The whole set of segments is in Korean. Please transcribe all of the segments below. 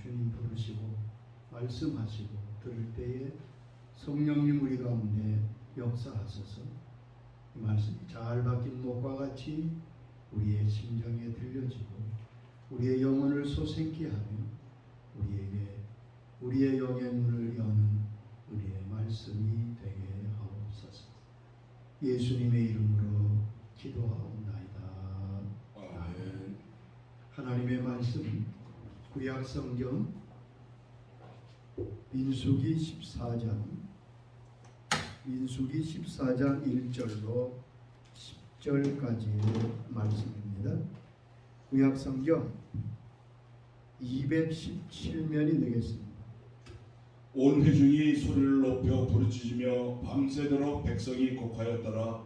주님 부르시고 말씀하시고 들을 때에 성령님 우리 가운데 역사하셔서 이 말씀이 잘 박힌 목과 같이 우리의 심정에 들려지고 우리의 영혼을 소생케 하며 우리에게 우리의 영의 문을 여는 우리의 말씀이 되게 하옵소서. 예수님의 이름으로 기도하옵나이다. 아멘. 하나님의 말씀 구약 성경 민수기 14장 1절로 10절까지의 말씀입니다. 구약 성경 217면이 되겠습니다. 온 회중이 소리를 높여 부르짖으며 밤새도록 백성이 곡하였더라.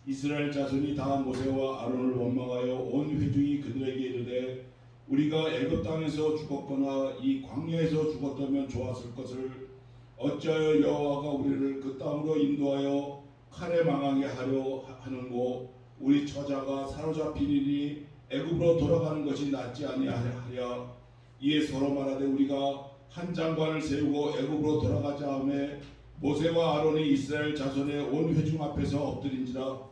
이스라엘 자손이 다 모세와 아론을 원망하여 온 회중이 그들에게 이르되 우리가 애굽 땅에서 죽었거나 이 광야에서 죽었다면 좋았을 것을 어찌하여 여호와가 우리를 그 땅으로 인도하여 칼에 망하게 하려 하는고 우리 처자가 사로잡히리니 애굽으로 돌아가는 것이 낫지 아니하랴. 이에 서로 말하되 우리가 한 장관을 세우고 애굽으로 돌아가자 하매 모세와 아론이 이스라엘 자손의 온 회중 앞에서 엎드린지라.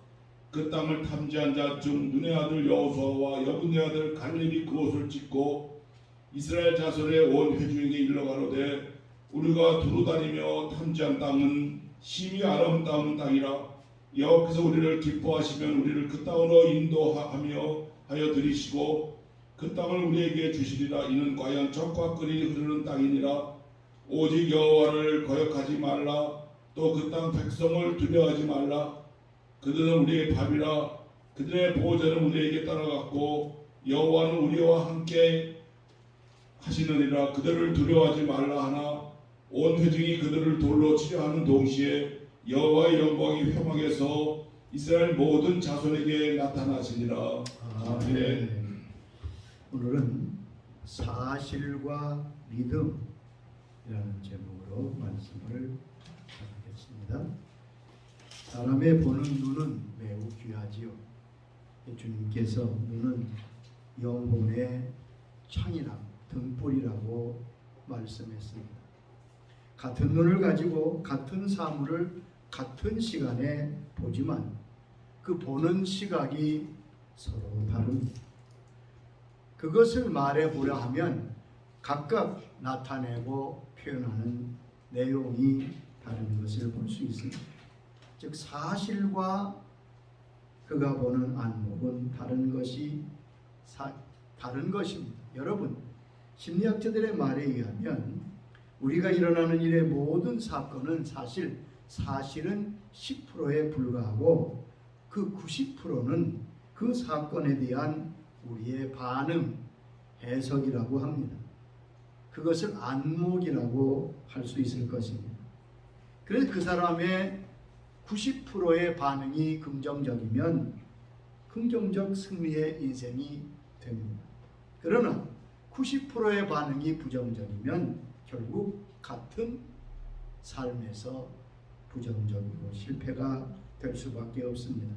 그 땅을 탐지한 자 중 눈의 아들 여호수아와 여분의 아들 갈렙이 그곳을 찍고 이스라엘 자손의 온 회중에게 일러가로되 우리가 두루다니며 탐지한 땅은 심히 아름다운 땅이라. 여호와께서 우리를 기뻐하시면 우리를 그 땅으로 인도하며 하여 들이시고 그 땅을 우리에게 주시리라. 이는 과연 젖과 꿀이 흐르는 땅이니라. 오직 여호와를 거역하지 말라. 또 그 땅 백성을 두려워하지 말라. 그들은 우리의 밥이라. 그들의 보호자는 우리에게 따라갔고 여호와는 우리와 함께 하시느니라. 그들을 두려워하지 말라 하나 온 회중이 그들을 돌로 치려 하는 동시에 여호와의 영광이 회막에서 이스라엘 모든 자손에게 나타나시니라. 아멘. 오늘은 사실과 믿음이라는 제목으로 말씀을 하겠습니다. 사람의 보는 눈은 매우 귀하지요. 주님께서 눈은 영혼의 창이라 등불이라고 말씀했습니다. 같은 눈을 가지고 같은 사물을 같은 시간에 보지만 그 보는 시각이 서로 다릅니다. 그것을 말해보려 하면 각각 나타내고 표현하는 내용이 다른 것을 볼 수 있습니다. 즉 사실과 그가 보는 안목은 다른 것입니다. 여러분, 심리학자들의 말에 의하면 우리가 일어나는 일의 모든 사건은 사실은 10%에 불과하고 그 90%는 그 사건에 대한 우리의 반응, 해석이라고 합니다. 그것을 안목이라고 할 수 있을 것입니다. 그래서 그 사람의 90%의 반응이 긍정적이면 긍정적 승리의 인생이 됩니다. 그러나 90%의 반응이 부정적이면 결국 같은 삶에서 부정적이고 실패가 될 수밖에 없습니다.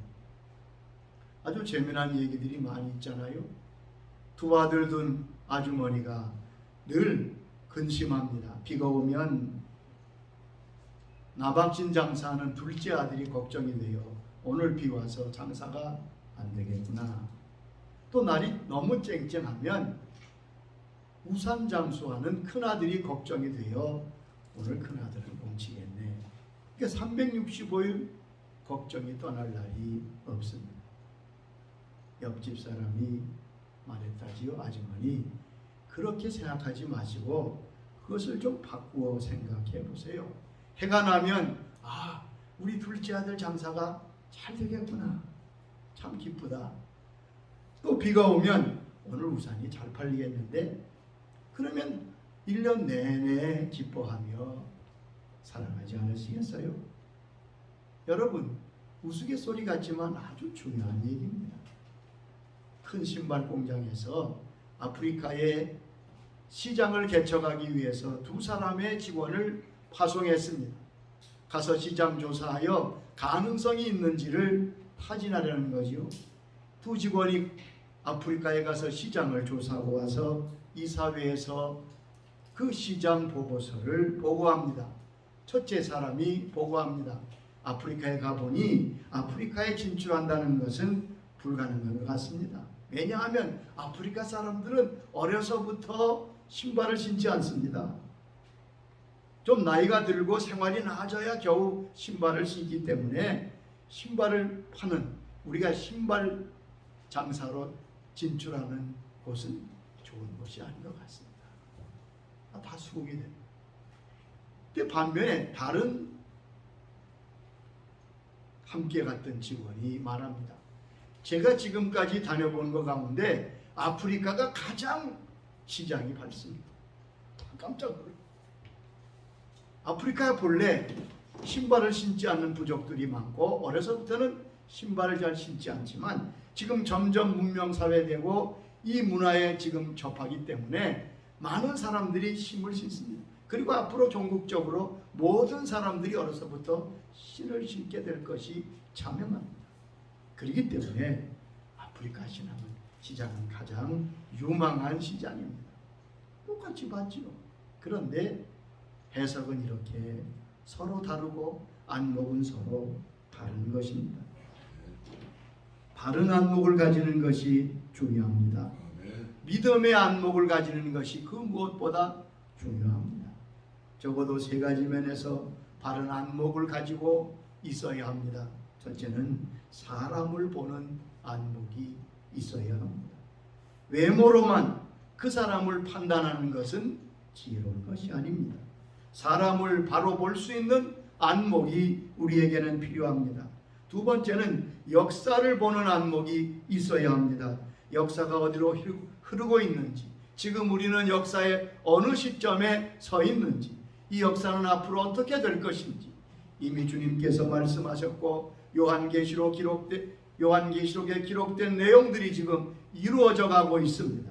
아주 재미난 얘기들이 많이 있잖아요. 두 아들 둔 아주머니가 늘 근심합니다. 비가 오면 나박진 장사하는 둘째 아들이 걱정이 돼요. 오늘 비 와서 장사가 안 되겠구나. 또 날이 너무 쨍쨍하면 우산 장수하는 큰아들이 걱정이 돼요. 오늘 큰아들은 뭉치겠네. 그러니까 365일 걱정이 떠날 날이 없습니다. 옆집 사람이 말했다지요. 아주머니, 그렇게 생각하지 마시고 그것을 좀 바꾸어 생각해 보세요. 해가 나면 우리 둘째 아들 장사가 잘 되겠구나. 참 기쁘다. 또 비가 오면 오늘 우산이 잘 팔리겠는데, 그러면 1년 내내 기뻐하며 살아가지 않으시겠어요? 여러분, 우스갯소리 같지만 아주 중요한 얘기입니다. 큰 신발 공장에서 아프리카에 시장을 개척하기 위해서 두 사람의 직원을 파송했습니다. 가서 시장 조사하여 가능성이 있는지를 타진하려는 거지요. 두 직원이 아프리카에 가서 시장을 조사하고 와서 이사회에서 그 시장 보고서를 보고합니다. 첫째 사람이 보고합니다. 아프리카에 가보니 아프리카에 진출한다는 것은 불가능한 것 같습니다. 왜냐하면 아프리카 사람들은 어려서부터 신발을 신지 않습니다. 좀 나이가 들고 생활이 나아져야 겨우 신발을 신기 때문에 신발을 파는, 우리가 신발 장사로 진출하는 곳은 좋은 곳이 아닌 것 같습니다. 다 수국이 됩니다. 근데 반면에 다른 함께 갔던 직원이 말합니다. 제가 지금까지 다녀본 것 가운데 아프리카가 가장 시장이 밝습니다. 깜짝 놀랐어요. 아프리카 본래 신발을 신지 않는 부족들이 많고 어려서부터는 신발을 잘 신지 않지만 지금 점점 문명사회되고 이 문화에 지금 접하기 때문에 많은 사람들이 신을 신습니다. 그리고 앞으로 전국적으로 모든 사람들이 어려서부터 신을 신게 될 것이 자명합니다. 그렇기 때문에 아프리카 시장은 가장 유망한 시장입니다. 똑같이 봤죠. 그런데 해석은 이렇게 서로 다르고 안목은 서로 다른 것입니다. 바른 안목을 가지는 것이 중요합니다. 믿음의 안목을 가지는 것이 그 무엇보다 중요합니다. 적어도 세 가지 면에서 바른 안목을 가지고 있어야 합니다. 첫째는 사람을 보는 안목이 있어야 합니다. 외모로만 그 사람을 판단하는 것은 지혜로운 것이 아닙니다. 사람을 바로 볼 수 있는 안목이 우리에게는 필요합니다. 두 번째는 역사를 보는 안목이 있어야 합니다. 역사가 어디로 흐르고 있는지, 지금 우리는 역사의 어느 시점에 서 있는지, 이 역사는 앞으로 어떻게 될 것인지 이미 주님께서 말씀하셨고 요한계시록에 기록된 내용들이 지금 이루어져 가고 있습니다.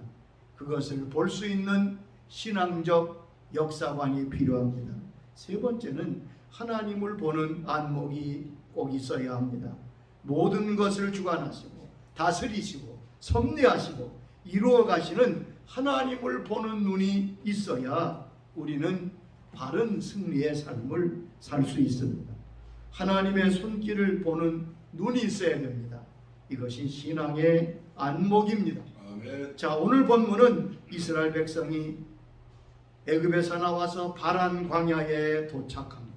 그것을 볼 수 있는 신앙적 역사관이 필요합니다. 세 번째는 하나님을 보는 안목이 꼭 있어야 합니다. 모든 것을 주관하시고 다스리시고 섭리하시고 이루어 가시는 하나님을 보는 눈이 있어야 우리는 바른 승리의 삶을 살 수 있습니다. 하나님의 손길을 보는 눈이 있어야 됩니다. 이것이 신앙의 안목입니다. 아멘. 자, 오늘 본문은 이스라엘 백성이 애굽에서 나와서 바란 광야에 도착합니다.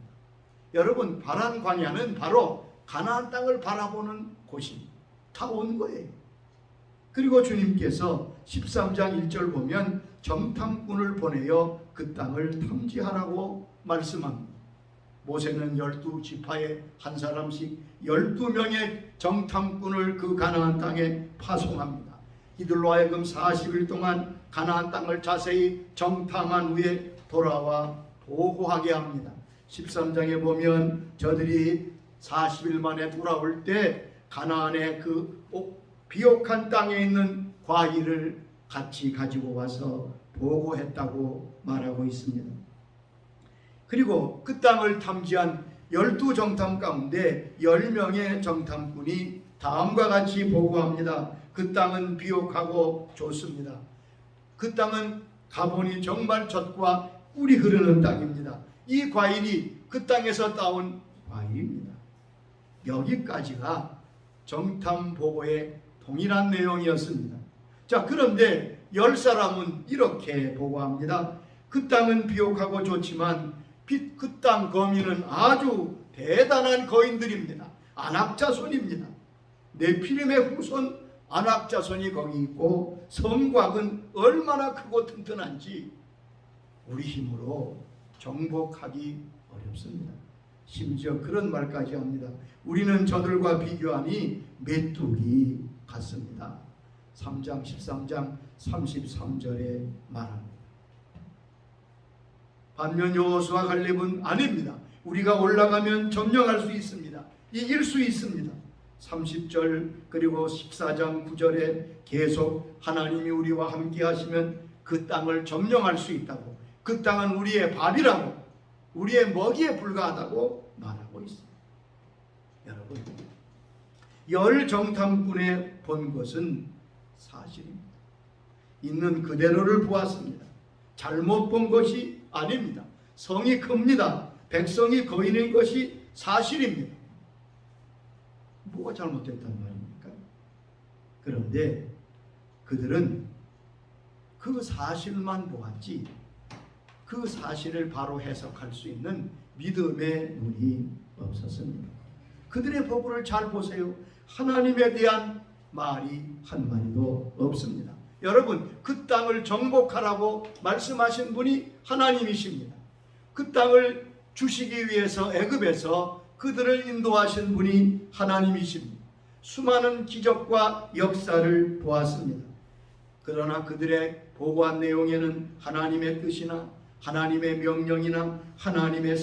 여러분, 바란 광야는 바로 가나안 땅을 바라보는 곳입니다. 다 온 거예요. 그리고 주님께서 13장 1절 보면 정탐꾼을 보내어 그 땅을 탐지하라고 말씀합니다. 모세는 12지파에 한 사람씩 12명의 정탐꾼을 그 가나안 땅에 파송합니다. 이들로 하여금 40일 동안 가나안 땅을 자세히 정탐한 후에 돌아와 보고하게 합니다. 13장에 보면 저들이 40일 만에 돌아올 때 가나안의 그 비옥한 땅에 있는 과일을 같이 가지고 와서 보고했다고 말하고 있습니다. 그리고 그 땅을 탐지한 12정탐 가운데 10명의 정탐꾼이 다음과 같이 보고합니다. 그 땅은 비옥하고 좋습니다. 그 땅은 가보니 정말 젖과 꿀이 흐르는 땅입니다. 이 과일이 그 땅에서 따온 과일입니다. 여기까지가 정탐 보고의 동일한 내용이었습니다. 자, 그런데 10사람은 이렇게 보고합니다. 그 땅은 비옥하고 좋지만 그 땅 거민은 아주 대단한 거인들입니다. 안악자손입니다. 네피림의 후손 안악자손이 거기 있고 성곽은 얼마나 크고 튼튼한지 우리 힘으로 정복하기 어렵습니다. 심지어 그런 말까지 합니다. 우리는 저들과 비교하니 메뚜기 같습니다. 3장 13장 33절에 말합니다. 반면 여호수아 갈렙은 아닙니다. 우리가 올라가면 점령할 수 있습니다. 이길 수 있습니다. 30절 그리고 14장 9절에 계속 하나님이 우리와 함께 하시면 그 땅을 점령할 수 있다고, 그 땅은 우리의 밥이라고, 우리의 먹이에 불과하다고 말하고 있습니다. 여러분, 열 정탐꾼의 본 것은 사실입니다. 있는 그대로를 보았습니다. 잘못 본 것이 아닙니다. 성이 큽니다. 백성이 거인인 것이 사실입니다. 뭐가 잘못됐단 말입니까? 그런데 그들은 그 사실만 보았지 그 사실을 바로 해석할 수 있는 믿음의 눈이 없었습니다. 그들의 보고를 잘 보세요. 하나님에 대한 말이 한마디도 없습니다. 여러분, 그 땅을 정복하라고 말씀하신 분이 하나님이십니다. 그 땅을 주시기 위해서 애굽에서 그들을 인도하신 분이 하나님이십니다. 수많은 기적과 역사를 보았습니다. 그러나 그들의 보고한 내용에는 하나님의 뜻이나 하나님의 명령이나 하나님의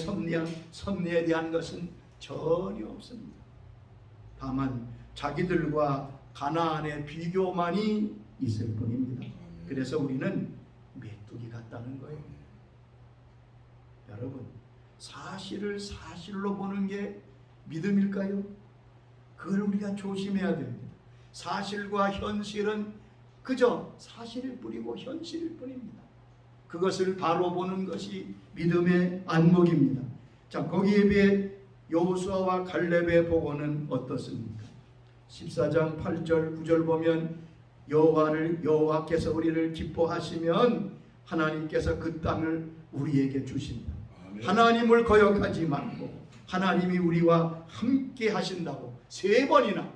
섭리에 대한 것은 전혀 없습니다. 다만 자기들과 가나안의 비교만이 있을 뿐입니다. 그래서 우리는 메뚜기 같다는 거예요. 여러분, 사실을 사실로 보는 게 믿음일까요? 그걸 우리가 조심해야 됩니다. 사실과 현실은 그저 사실일 뿐이고 현실일 뿐입니다. 그것을 바로 보는 것이 믿음의 안목입니다. 자, 거기에 비해 여호수아와 갈렙의 보고는 어떻습니까? 14장 8절 9절 보면 여호와께서 우리를 기뻐하시면 하나님께서 그 땅을 우리에게 주신다. 아멘. 하나님을 거역하지 말고 하나님이 우리와 함께 하신다고 3번이나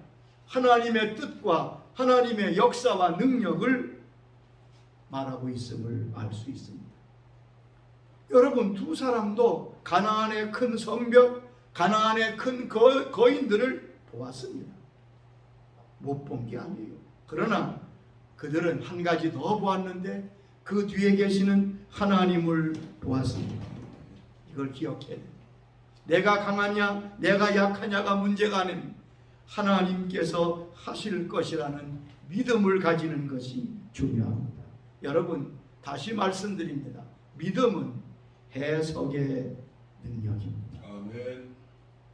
하나님의 뜻과 하나님의 역사와 능력을 말하고 있음을 알 수 있습니다. 여러분, 두 사람도 가나안의 큰 성벽, 가나안의 큰 거인들을 보았습니다. 못 본 게 아니에요. 그러나 그들은 한 가지 더 보았는데 그 뒤에 계시는 하나님을 보았습니다. 이걸 기억해야 됩니다. 내가 강하냐 내가 약하냐가 문제가 아닙니다. 하나님께서 하실 것이라는 믿음을 가지는 것이 중요합니다. 여러분, 다시 말씀드립니다. 믿음은 해석의 능력입니다. 아멘.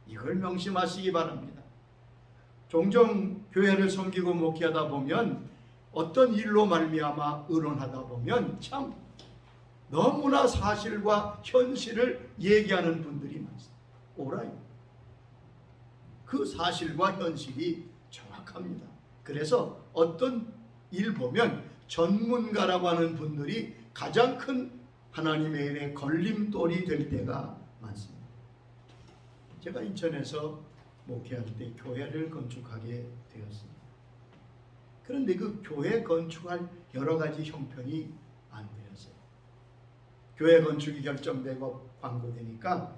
이걸 명심하시기 바랍니다. 종종 교회를 섬기고 목회하다 보면 어떤 일로 말미암아 의논하다 보면 참 너무나 사실과 현실을 얘기하는 분들이 많습니다. 오라요. 그 사실과 현실이 정확합니다. 그래서 어떤 일 보면 전문가라고 하는 분들이 가장 큰 하나님의 일에 걸림돌이 될 때가 많습니다. 제가 인천에서 목회할 때 교회를 건축하게 되었습니다. 그런데 그 교회 건축할 여러 가지 형편이 안 되었어요. 교회 건축이 결정되고 광고되니까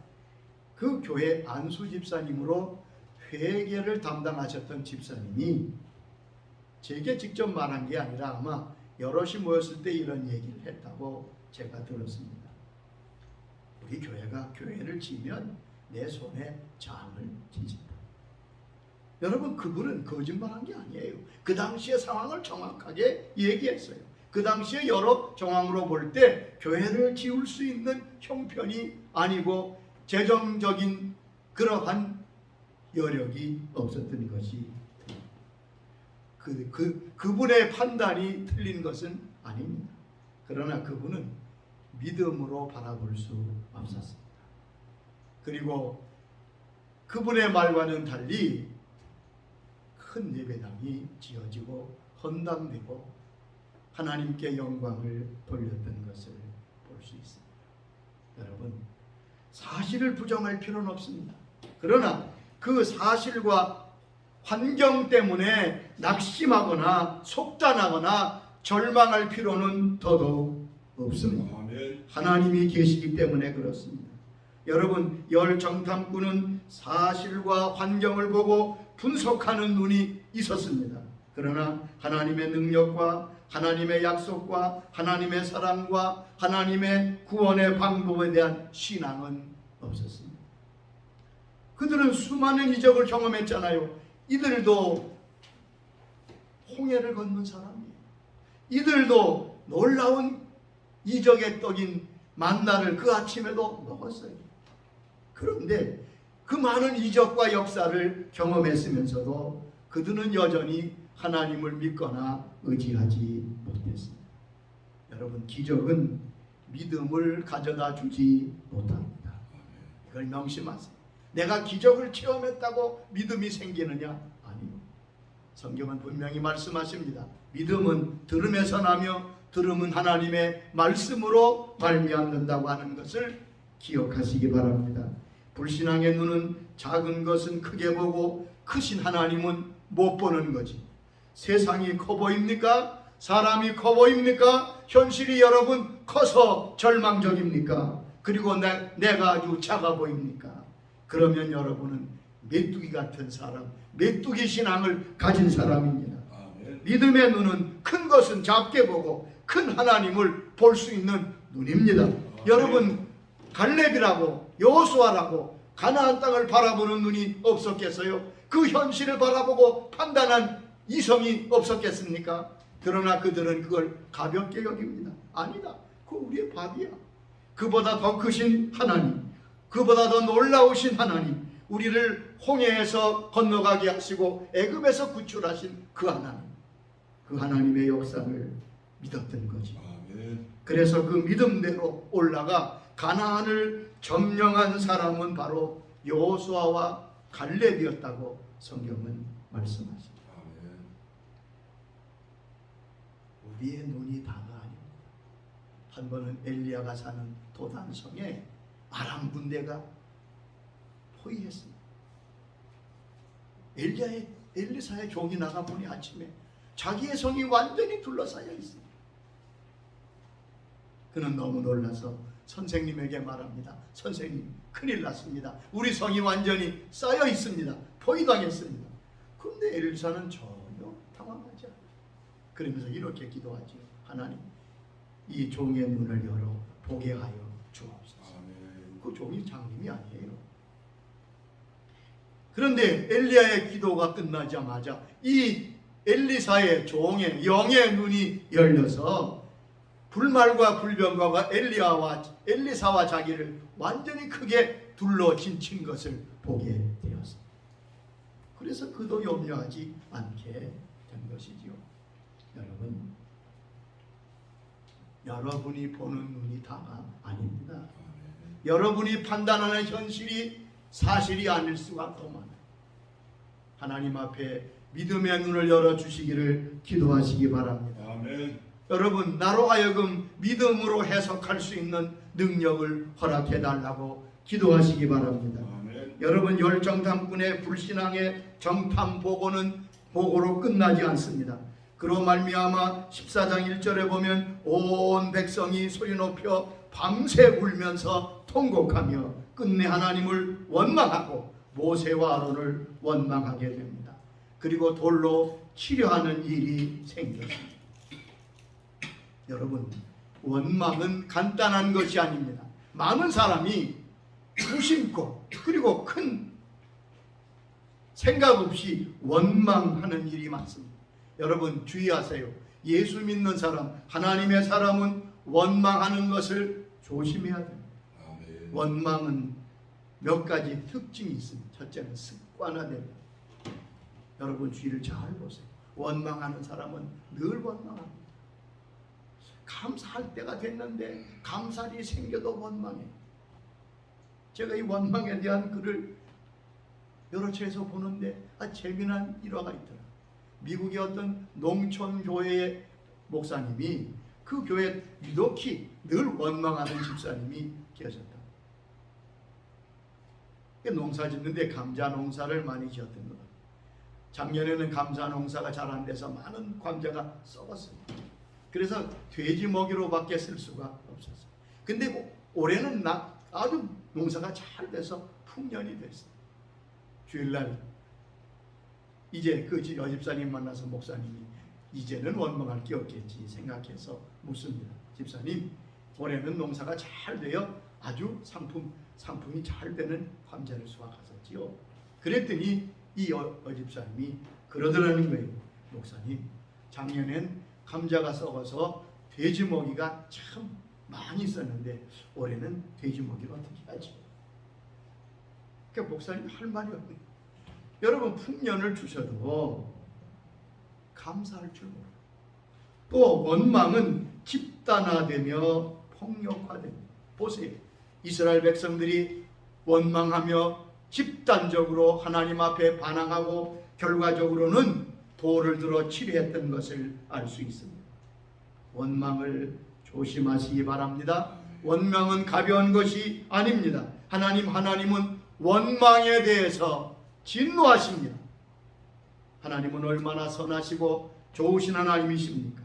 그 교회 안수 집사님으로 회계를 담당하셨던 집사님이 제게 직접 말한 게 아니라 아마 여럿이 모였을 때 이런 얘기를 했다고 제가 들었습니다. 우리 교회가 교회를 지면 내 손에 장을 지진다. 여러분, 그분은 거짓말한 게 아니에요. 그 당시의 상황을 정확하게 얘기했어요. 그 당시에 여러 정황으로 볼 때 교회를 지을 수 있는 형편이 아니고 재정적인 그러한 여력이 없었던 것이 그분의 판단이 틀린 것은 아닙니다. 그러나 그분은 믿음으로 바라볼 수 없었습니다. 그리고 그분의 말과는 달리 큰 예배당이 지어지고 헌당되고 하나님께 영광을 돌렸던 것을 볼 수 있습니다. 여러분, 사실을 부정할 필요는 없습니다. 그러나 그 사실과 환경 때문에 낙심하거나 속단하거나 절망할 필요는 더더욱 없습니다. 아멘. 하나님이 계시기 때문에 그렇습니다. 여러분, 열정탐꾼은 사실과 환경을 보고 분석하는 눈이 있었습니다. 그러나 하나님의 능력과 하나님의 약속과 하나님의 사랑과 하나님의 구원의 방법에 대한 신앙은 없었습니다. 그들은 수많은 이적을 경험했잖아요. 이들도 홍해를 건넌 사람이에요. 이들도 놀라운 이적의 떡인 만나를 그 아침에도 먹었어요. 그런데 그 많은 이적과 역사를 경험했으면서도 그들은 여전히 하나님을 믿거나 의지하지 못했습니다. 여러분, 기적은 믿음을 가져다 주지 못합니다. 이걸 명심하세요. 내가 기적을 체험했다고 믿음이 생기느냐? 아니요. 성경은 분명히 말씀하십니다. 믿음은 들음에서 나며 들음은 하나님의 말씀으로 말미암는다고 하는 것을 기억하시기 바랍니다. 불신앙의 눈은 작은 것은 크게 보고 크신 하나님은 못 보는 거지. 세상이 커 보입니까? 사람이 커 보입니까? 현실이 여러분 커서 절망적입니까? 그리고 내가 아주 작아 보입니까? 그러면 여러분은 메뚜기 같은 사람, 메뚜기 신앙을 가진 사람입니다. 믿음의 눈은 큰 것은 작게 보고 큰 하나님을 볼 수 있는 눈입니다. 여러분 갈렙이라고 여호수아라고 가나안 땅을 바라보는 눈이 없었겠어요? 그 현실을 바라보고 판단한 이성이 없었겠습니까? 그러나 그들은 그걸 가볍게 여깁니다. 아니다. 그거 우리의 밥이야. 그보다 더 크신 하나님, 그보다 더 놀라우신 하나님, 우리를 홍해에서 건너가게 하시고 애굽에서 구출하신 그 하나님, 그 하나님의 역사를 믿었던 거지. 그래서 그 믿음대로 올라가 가나안을 점령한 사람은 바로 여호수아와 갈렙이었다고 성경은 말씀하십니다. 우리의 눈이 다가 아닙니다. 한 번은 엘리야가 사는 도단성에 아람 군대가 포위했습니다. 엘리사의 종이 나가보니 아침에 자기의 성이 완전히 둘러싸여 있습니다. 그는 너무 놀라서 선생님에게 말합니다. 선생님, 큰일 났습니다. 우리 성이 완전히 쌓여 있습니다. 포위당했습니다. 그런데 엘리사는 전혀 당황하지 않아요. 그러면서 이렇게 기도하죠. 하나님, 이 종의 눈을 열어 보게 하여 주옵소서. 그 종이 장님이 아니에요. 그런데 엘리야의 기도가 끝나자마자 이 엘리사의 종의 영의 눈이 열려서 불말과 불병거가 엘리사와 자기를 완전히 크게 둘러 진친 것을 보게 되었습니다. 그래서 그도 염려하지 않게 된 것이지요. 여러분이 보는 눈이 다가 아닙니다. 여러분이 판단하는 현실이 사실이 아닐 수가 더 많아요. 하나님 앞에 믿음의 눈을 열어주시기를 기도하시기 바랍니다. 아멘. 여러분, 나로 하여금 믿음으로 해석할 수 있는 능력을 허락해달라고 기도하시기 바랍니다. 아멘. 여러분, 열정탐꾼의 불신앙의 정탐 보고로 끝나지 않습니다. 그로 말미암아 14장 1절에 보면 온 백성이 소리 높여 밤새 울면서 통곡하며 끝내 하나님을 원망하고 모세와 아론을 원망하게 됩니다. 그리고 돌로 치려하는 일이 생겼습니다. 여러분, 원망은 간단한 것이 아닙니다. 많은 사람이 무심코 그리고 큰 생각 없이 원망하는 일이 많습니다. 여러분 주의하세요. 예수 믿는 사람, 하나님의 사람은 원망하는 것을 조심해야 됩니다. 원망은 몇 가지 특징이 있습니다. 첫째는 습관화됩니다. 여러분 주의를 잘 보세요. 원망하는 사람은 늘 원망합니다. 감사할 때가 됐는데 감사할 일이 생겨도 원망해. 제가 이 원망에 대한 글을 여러 채에서 보는데 재미난 일화가 있더라. 미국의 어떤 농촌 교회의 목사님이 그 교회 유독히 늘 원망하는 집사님이 계셨다. 농사 짓는데 감자 농사를 많이 지었던 것 같아요. 작년에는 감자 농사가 잘 안 돼서 많은 감자가 썩었어요. 그래서 돼지 먹이로밖에 쓸 수가 없었어요. 근데 올해는 아주 농사가 잘 돼서 풍년이 됐어요. 주일날 이제 그 여집사님 만나서 목사님이 이제는 원망할 게 없겠지 생각해서 묻습니다. 집사님, 올해는 농사가 잘 되어 아주 상품이 잘 되는 감자를 수확하셨지요. 그랬더니 이 여집사님이 그러더라는 거예요. 목사님, 작년엔 감자가 썩어서 돼지 먹이가 참 많이 있었는데 올해는 돼지 먹이를 어떻게 하지? 그러니까 목사님 할 말이 없네요. 여러분, 풍년을 주셔도 감사할 줄 몰라요. 또 원망은 집단화되며 폭력화됩니다. 보세요. 이스라엘 백성들이 원망하며 집단적으로 하나님 앞에 반항하고 결과적으로는 돌을 들어 치료했던 것을 알 수 있습니다. 원망을 조심하시기 바랍니다. 원망은 가벼운 것이 아닙니다. 하나님은 원망에 대해서 진노하십니다. 하나님은 얼마나 선하시고 좋으신 하나님이십니까?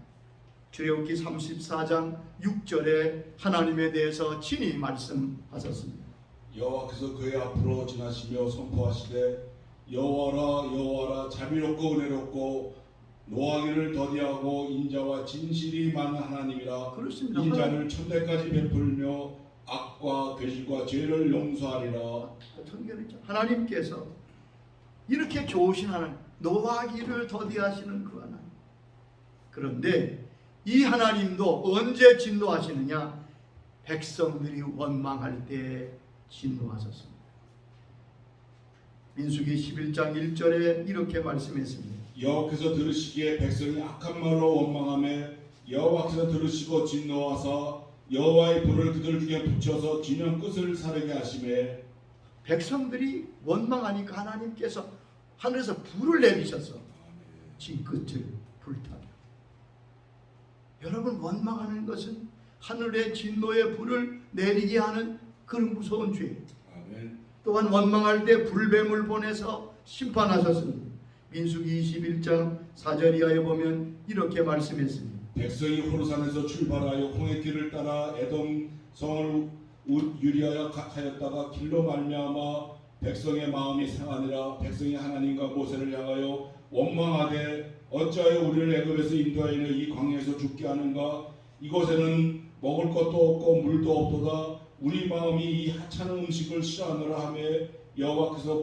출애굽기 34장 6절에 하나님에 대해서 친히 말씀하셨습니다. 여호와께서 그의 앞으로 지나시며 선포하시되 여호와라 여호와라 자비롭고 은혜롭고 노하기를 더디하고 인자와 진실이 많은 하나님이라. 그렇습니다. 인자를 천대까지 베풀며 악과 괴질과 죄를 용서하리라. 하나님께서 이렇게 좋으신 하나님, 노하기를 더디하시는 그 하나님. 그런데 이 하나님도 언제 진노하시느냐? 백성들이 원망할 때 진노하셨습니다. 민수기 11장 1절에 이렇게 말씀했습니다. 여호와께서 들으시기에 백성이 악한 말로 원망하며 여호와께서 들으시고 진노하사 여호와의 불을 그들 중에 붙여서 진영 끝을 사르게 하시매. 백성들이 원망하니까 하나님께서 하늘에서 불을 내리셔서 진 끝을 불타게. 여러분, 원망하는 것은 하늘의 진노의 불을 내리게 하는 그런 무서운 죄. 또한 원망할 때 불뱀을 보내서 심판하셨습니다. 민수기 21장 4절 이하에 보면 이렇게 말씀했습니다. 백성이 호르산에서 출발하여 홍해길을 따라 에돔 성을 유리하여 하였다가 길로 말미암아 백성의 마음이 상하니라. 백성이 하나님과 모세를 향하여 원망하되 어찌하여 우리를 애굽에서 인도하여 이 광야에서 죽게 하는가? 이곳에는 먹을 것도 없고 물도 없도다. 우리 마음이 이 하찮은 음식을 싫어하노라 하며 여호와께서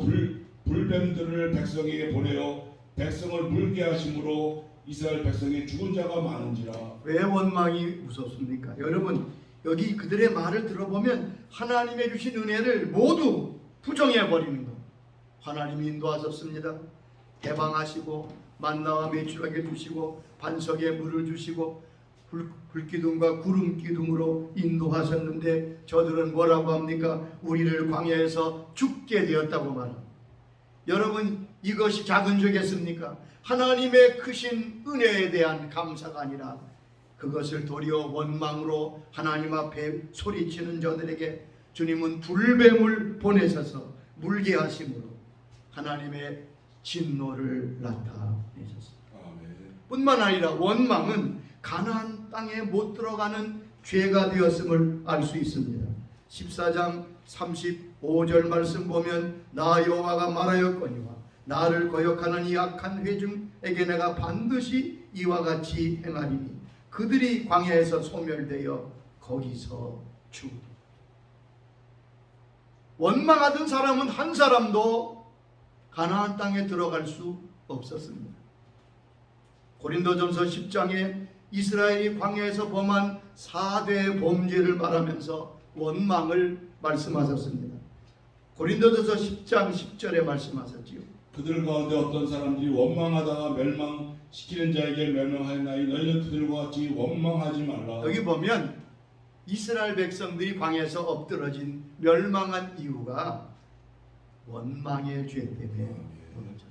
불뱀들을 백성에게 보내어 백성을 물게 하심으로 이스라엘 백성의 죽은 자가 많은지라. 왜 원망이 무섭습니까? 여러분, 여기 그들의 말을 들어보면 하나님의 주신 은혜를 모두 부정해버리는 것. 하나님이 인도하셨습니다. 해방하시고 만나와 메추라기 주시고 반석에 물을 주시고 불기둥과 구름기둥으로 인도하셨는데 저들은 뭐라고 합니까? 우리를 광야에서 죽게 되었다고 말합니다. 여러분, 이것이 작은 죄겠습니까? 하나님의 크신 은혜에 대한 감사가 아니라 그것을 도리어 원망으로 하나님 앞에 소리치는 저들에게 주님은 불뱀을 보내셔서 물게 하심으로 하나님의 진노를 나타내셨습니다. 뿐만 아니라 원망은 가나안 땅에 못 들어가는 죄가 되었음을 알 수 있습니다. 14장 35절 말씀 보면 나 여호와가 말하였거니와 나를 거역하는 이 악한 회중에게 내가 반드시 이와 같이 행하리니 그들이 광야에서 소멸되어 거기서 죽으리라. 원망하던 사람은 한 사람도 가나안 땅에 들어갈 수 없었습니다. 고린도전서 10장에 이스라엘이 광야에서 범한 4대 범죄를 말하면서 원망을 말씀하셨습니다. 고린도전서 10장 10절에 말씀하셨지요. 그들 가운데 어떤 사람들이 원망하다가 멸망시키는 자에게 멸망하였나니 너희는 그들과 같이 원망하지 말라. 여기 보면 이스라엘 백성들이 광야에서 엎드러진 멸망한 이유가 원망의 죄 때문에 무너졌다.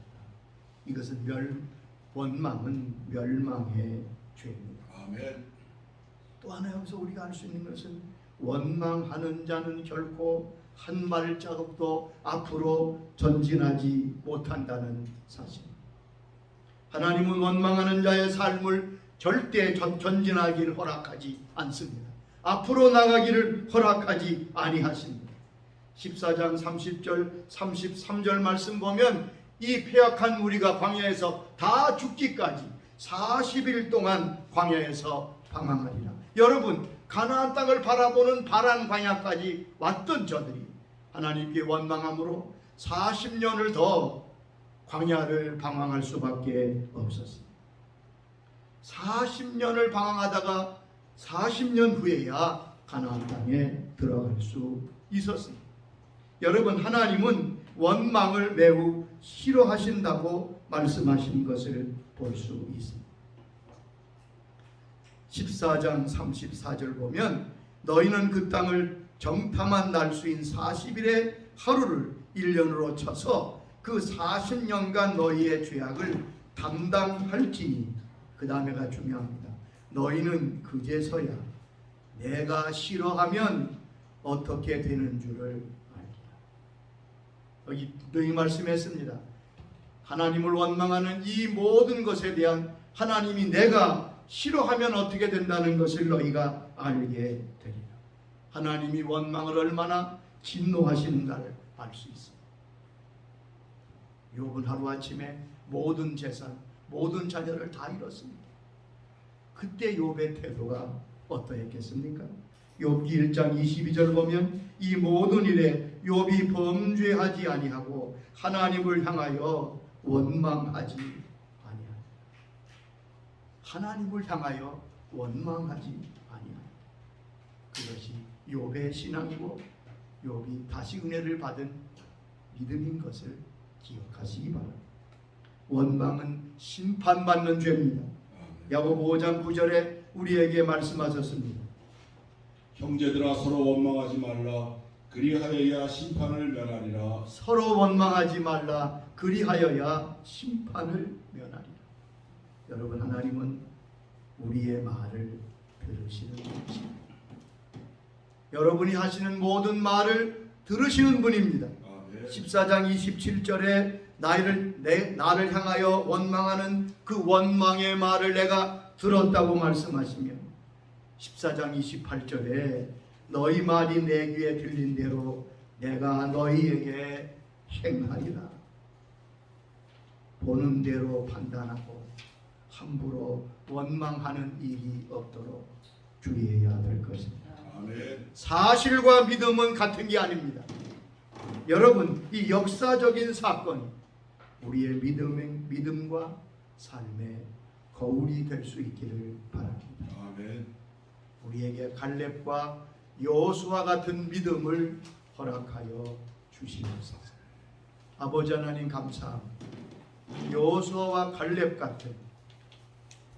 이것은 원망은 멸망의 죄입니다. 아멘. 또 하나 여기서 우리가 알 수 있는 것은 원망하는 자는 결코 한 발자국도 앞으로 전진하지 못한다는 사실입니다. 하나님은 원망하는 자의 삶을 절대 전진하기를 허락하지 않습니다. 앞으로 나가기를 허락하지 아니하십니다. 14장 30절 33절 말씀 보면 이 패역한 무리가 광야에서 다 죽기까지 40일 동안 광야에서 방황하리라. 여러분, 가나안 땅을 바라보는 바란 광야까지 왔던 저들이 하나님께 원망함으로 40년을 더 광야를 방황할 수밖에 없었습니다. 40년을 방황하다가 40년 후에야 가나안 땅에 들어갈 수 있었습니다. 여러분, 하나님은 원망을 매우 싫어하신다고 말씀하신 것을 볼 수 있습니다. 14장 34절 보면 너희는 그 땅을 정탐한 날수인 40일의 하루를 1년으로 쳐서 그 40년간 너희의 죄악을 담당할지니. 그 다음에가 중요합니다. 너희는 그제서야 내가 싫어하면 어떻게 되는 줄을 알리라. 여기 분명히 말씀했습니다. 하나님을 원망하는 이 모든 것에 대한 하나님이 내가 싫어하면 어떻게 된다는 것을 너희가 알게 되리라. 하나님이 원망을 얼마나 진노하시는가를 알 수 있습니다. 욥은 하루아침에 모든 재산, 모든 자녀를 다 잃었습니다. 그때 욥의 태도가 어떠했겠습니까? 욥기 1장 22절 보면 이 모든 일에 욥이 범죄하지 아니하고 하나님을 향하여 원망하지 아니하니라. 하나님을 향하여 원망하지 아니하니라. 그것이 욥의 신앙이고 욥이 다시 은혜를 받은 믿음인 것을 기억하시기 바랍니다. 원망은 심판받는 죄입니다. 야고보 5장 9절에 우리에게 말씀하셨습니다. 형제들아 서로 원망하지 말라. 그리하여야 심판을 면하리라. 서로 원망하지 말라. 그리하여야 심판을 면하리라. 여러분, 하나님은 우리의 말을 들으시는 분이십니다. 여러분이 하시는 모든 말을 들으시는 분입니다. 14장 27절에 나를 향하여 원망하는 그 원망의 말을 내가 들었다고 말씀하시며 14장 28절에 너희 말이 내 귀에 들린 대로 내가 너희에게 행하리라. 보는 대로 판단하고 함부로 원망하는 일이 없도록 주의해야 될 것입니다. 아멘. 사실과 믿음은 같은 게 아닙니다. 여러분, 이 역사적인 사건이 우리의 믿음과 삶의 거울이 될 수 있기를 바랍니다. 아멘. 우리에게 갈렙과 여호수아 같은 믿음을 허락하여 주시옵소서. 아버지 하나님 감사합니다. 여호수아와 갈렙 같은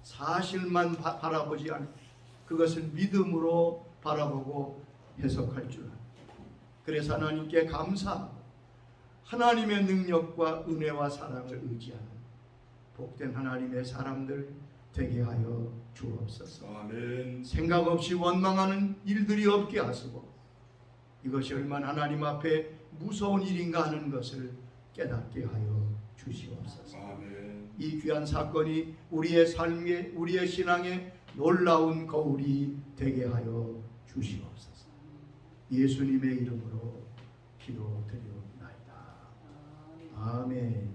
사실만 바라보지 않고 그것을 믿음으로 바라보고 해석할 줄 압니다. 그래서 하나님께 감사하고 하나님의 능력과 은혜와 사랑을 의지하는 복된 하나님의 사람들 되게 하여 주옵소서. 아멘. 생각 없이 원망하는 일들이 없게 하시고 이것이 얼마나 하나님 앞에 무서운 일인가 하는 것을 깨닫게 하여 주시옵소서. 아멘. 이 귀한 사건이 우리의 삶에, 우리의 신앙에 놀라운 거울이 되게 하여 주시옵소서. 예수님의 이름으로 기도드리옵나이다. 아멘.